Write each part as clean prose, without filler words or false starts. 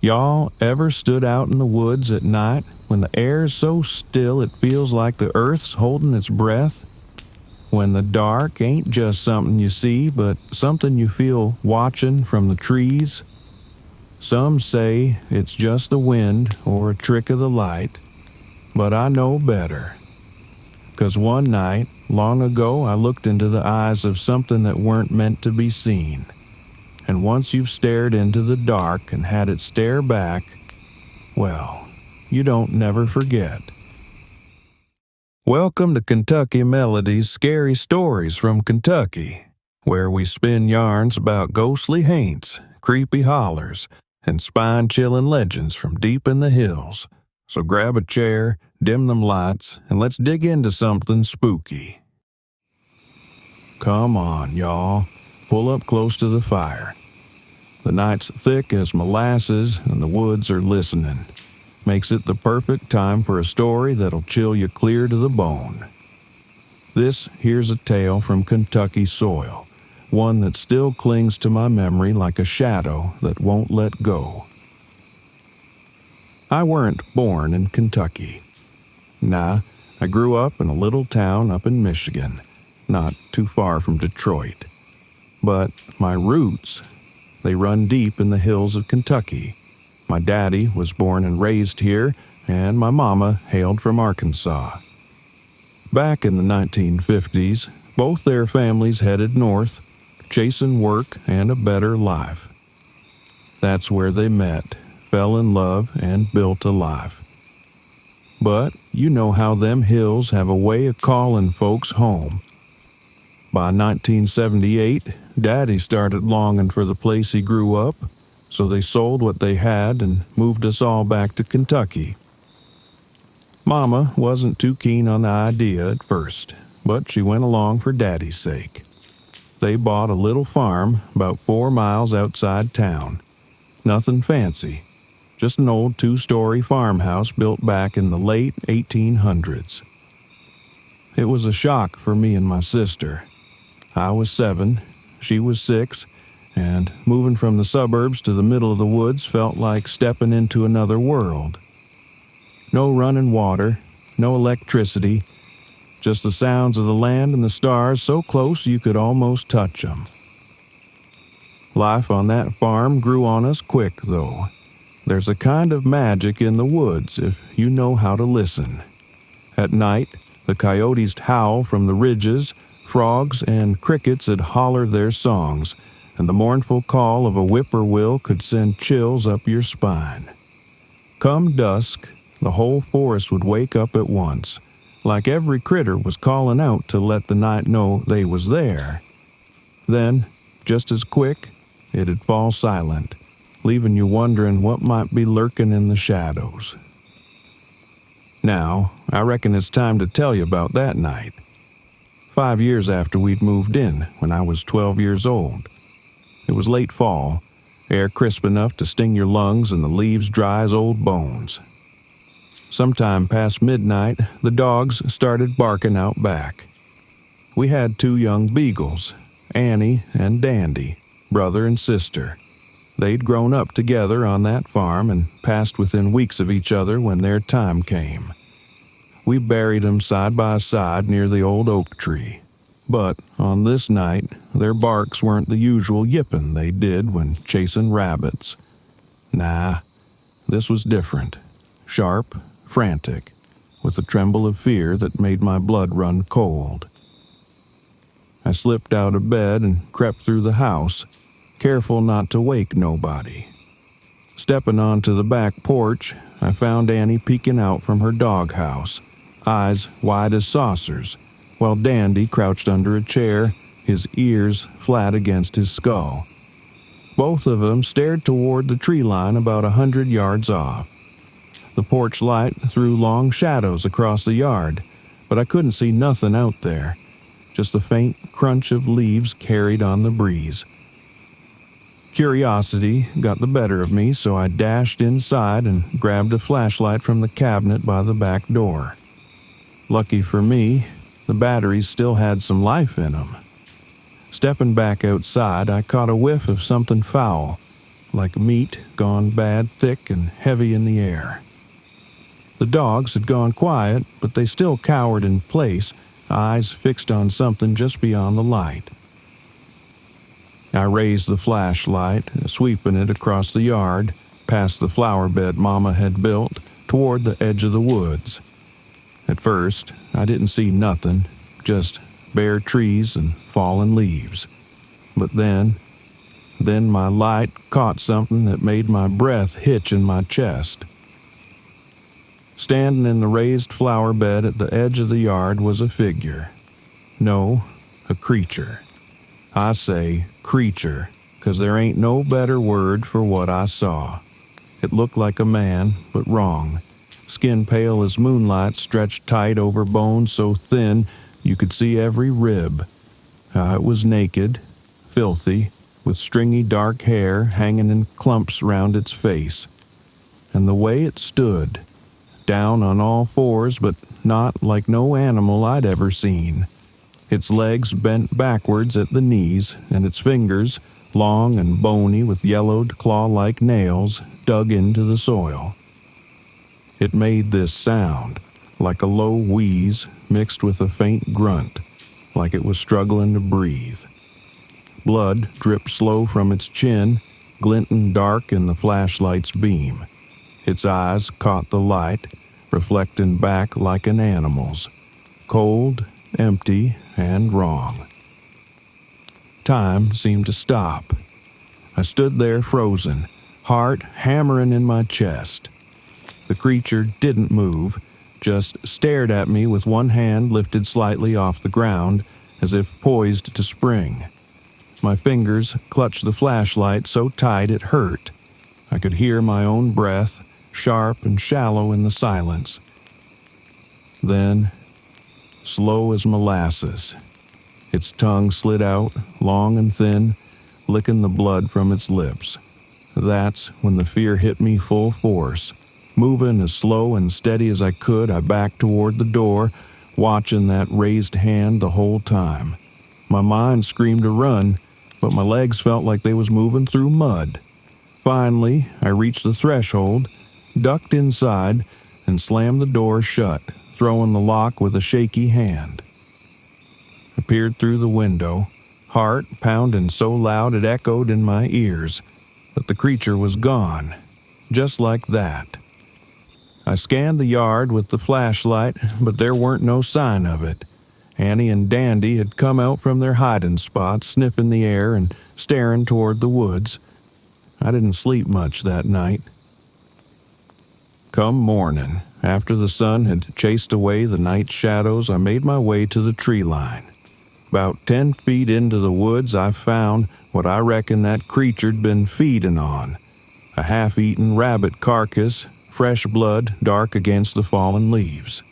Y'all ever stood out in the woods at night when the air's so still it feels like the earth's holding its breath? When the dark ain't just something you see, but something you feel watching from the trees? Some say it's just the wind or a trick of the light, but I know better. 'Cause one night, long ago, I looked into the eyes of something that weren't meant to be seen. And once you've stared into the dark and had it stare back, well, you don't never forget. Welcome to Kentucky Melody's Scary Stories from Kentucky, where we spin yarns about ghostly haints, creepy hollers, and spine-chilling legends from deep in the hills. So grab a chair, dim them lights, and let's dig into something spooky. Come on, y'all. Pull up close to the fire. The night's thick as molasses and the woods are listening. Makes it the perfect time for a story that'll chill you clear to the bone. This here's a tale from Kentucky soil, one that still clings to my memory like a shadow that won't let go. I weren't born in Kentucky. Nah, I grew up in a little town up in Michigan, not too far from Detroit. But my roots, they run deep in the hills of Kentucky. My daddy was born and raised here, and my mama hailed from Arkansas. Back in the 1950s, both their families headed north, chasing work and a better life. That's where they met, fell in love, and built a life. But you know how them hills have a way of calling folks home. By 1978, Daddy started longing for the place he grew up, so they sold what they had and moved us all back to Kentucky. Mama wasn't too keen on the idea at first, but she went along for Daddy's sake. They bought a little farm about 4 miles outside town. Nothing fancy, just an old 2-story farmhouse built back in the late 1800s. It was a shock for me and my sister. I was 7, she was 6, and moving from the suburbs to the middle of the woods felt like stepping into another world. No running water, no electricity, just the sounds of the land and the stars so close you could almost touch them. Life on that farm grew on us quick, though. There's a kind of magic in the woods if you know how to listen. At night, the coyotes howl from the ridges, frogs and crickets would holler their songs, and the mournful call of a whippoorwill could send chills up your spine. Come dusk, the whole forest would wake up at once, like every critter was calling out to let the night know they was there. Then, just as quick, it'd fall silent, leaving you wondering what might be lurking in the shadows. Now, I reckon it's time to tell you about that night. 5 years after we'd moved in, when I was 12 years old. It was late fall, air crisp enough to sting your lungs and the leaves dry as old bones. Sometime past midnight, the dogs started barking out back. We had 2 young beagles, Annie and Dandy, brother and sister. They'd grown up together on that farm and passed within weeks of each other when their time came. We buried them side by side near the old oak tree. But on this night, their barks weren't the usual yipping they did when chasing rabbits. Nah, this was different. Sharp, frantic, with a tremble of fear that made my blood run cold. I slipped out of bed and crept through the house, careful not to wake nobody. Stepping onto the back porch, I found Annie peeking out from her doghouse, eyes wide as saucers, while Dandy crouched under a chair, his ears flat against his skull. Both of them stared toward the tree line about 100 yards off. The porch light threw long shadows across the yard, but I couldn't see nothing out there, just the faint crunch of leaves carried on the breeze. Curiosity got the better of me, so I dashed inside and grabbed a flashlight from the cabinet by the back door. Lucky for me, the batteries still had some life in them. Stepping back outside, I caught a whiff of something foul, like meat gone bad thick and heavy in the air. The dogs had gone quiet, but they still cowered in place, eyes fixed on something just beyond the light. I raised the flashlight, sweeping it across the yard, past the flower bed Mama had built, toward the edge of the woods. At first, I didn't see nothing, just bare trees and fallen leaves. But then my light caught something that made my breath hitch in my chest. Standing in the raised flower bed at the edge of the yard was a figure. No, a creature. I say creature, 'cause there ain't no better word for what I saw. It looked like a man, but wrong. Skin pale as moonlight, stretched tight over bones so thin you could see every rib. It was naked, filthy, with stringy dark hair hanging in clumps round its face. And the way it stood, down on all fours, but not like no animal I'd ever seen. Its legs bent backwards at the knees, and its fingers, long and bony with yellowed claw-like nails, dug into the soil. It made this sound, like a low wheeze mixed with a faint grunt, like it was struggling to breathe. Blood dripped slow from its chin, glinting dark in the flashlight's beam. Its eyes caught the light, reflecting back like an animal's, cold, empty, and wrong. Time seemed to stop. I stood there frozen, heart hammering in my chest. The creature didn't move, just stared at me with one hand lifted slightly off the ground, as if poised to spring. My fingers clutched the flashlight so tight it hurt. I could hear my own breath, sharp and shallow in the silence. Then, slow as molasses, its tongue slid out, long and thin, licking the blood from its lips. That's when the fear hit me full force. Moving as slow and steady as I could, I backed toward the door, watching that raised hand the whole time. My mind screamed to run, but my legs felt like they was moving through mud. Finally, I reached the threshold, ducked inside, and slammed the door shut, throwing the lock with a shaky hand. I peered through the window, heart pounding so loud it echoed in my ears, but the creature was gone, just like that. I scanned the yard with the flashlight, but there weren't no sign of it. Annie and Dandy had come out from their hiding spots, sniffing the air and staring toward the woods. I didn't sleep much that night. Come morning, after the sun had chased away the night shadows, I made my way to the tree line. About 10 feet into the woods, I found what I reckon that creature'd been feeding on. A half-eaten rabbit carcass, fresh blood dark against the fallen leaves.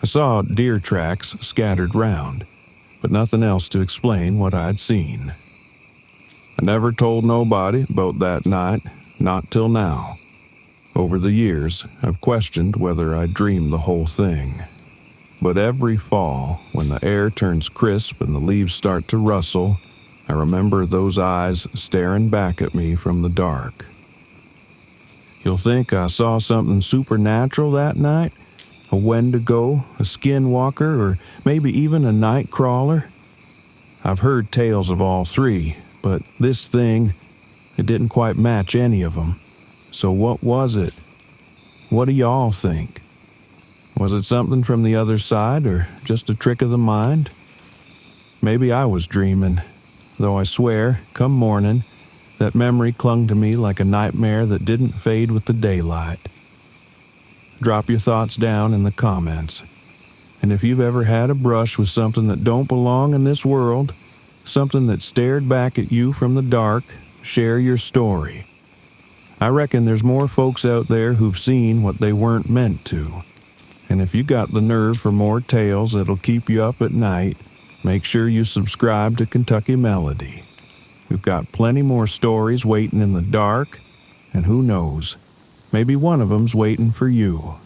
I saw deer tracks scattered round, but nothing else to explain what I'd seen. I never told nobody about that night, not till now. Over the years, I've questioned whether I dreamed the whole thing. But every fall, when the air turns crisp and the leaves start to rustle, I remember those eyes staring back at me from the dark. You'll think I saw something supernatural that night? A Wendigo, a Skinwalker, or maybe even a night crawler? I've heard tales of all three, but this thing, it didn't quite match any of them. So what was it? What do y'all think? Was it something from the other side, or just a trick of the mind? Maybe I was dreaming, though I swear, come morning, that memory clung to me like a nightmare that didn't fade with the daylight. Drop your thoughts down in the comments. And if you've ever had a brush with something that don't belong in this world, something that stared back at you from the dark, share your story. I reckon there's more folks out there who've seen what they weren't meant to. And if you got the nerve for more tales that'll keep you up at night, make sure you subscribe to Kentucky Melody. We've got plenty more stories waiting in the dark, and who knows, maybe one of them's waiting for you.